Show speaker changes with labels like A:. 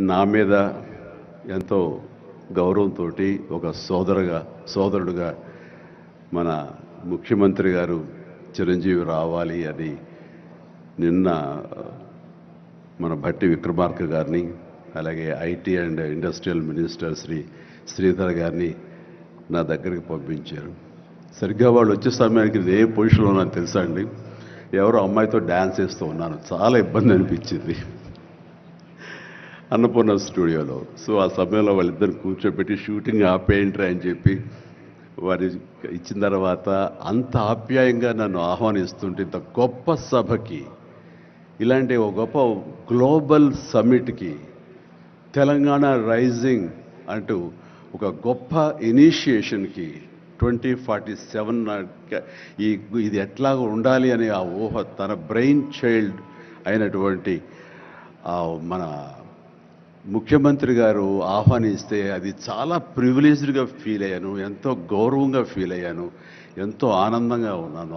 A: నా మీద ఎంతో గౌరవంతో ఒక సోదరుడుగా మన ముఖ్యమంత్రి గారు చిరంజీవి రావాలి అని నిన్న మన భట్టి విక్రమార్క గారిని అలాగే IT and industrial minister Sridhar గారిని నా దగ్గరికి పంపించారు. సరిగ్గా వాళ్ళు వచ్చే సమయానికి ఏ పొజిషన్లో నాకు తెలుసా అండి, ఎవరో అమ్మాయితో డ్యాన్స్ వేస్తూ ఉన్నాను. చాలా ఇబ్బంది అనిపించింది అన్నపూర్ణ స్టూడియోలో. సో ఆ సమయంలో వాళ్ళిద్దరిని కూర్చోబెట్టి షూటింగ్ ఆపేయంట్రా అని చెప్పి వారి ఇచ్చిన తర్వాత అంత ఆప్యాయంగా నన్ను ఆహ్వానిస్తుంటే, ఇంత గొప్ప సభకి, ఇలాంటి ఒక గొప్ప గ్లోబల్ సమ్మిట్కి, తెలంగాణ రైజింగ్ అంటూ ఒక గొప్ప ఇనిషియేషన్కి 2047 ఇది ఎట్లా ఉండాలి అనే ఆ ఊహ తన బ్రెయిన్ చైల్డ్ అయినటువంటి మన ముఖ్యమంత్రి గారు ఆహ్వానిస్తే అది చాలా ప్రివిలేజ్డ్గా ఫీల్ అయ్యాను, ఎంతో గౌరవంగా ఫీల్ అయ్యాను, ఎంతో ఆనందంగా ఉన్నాను.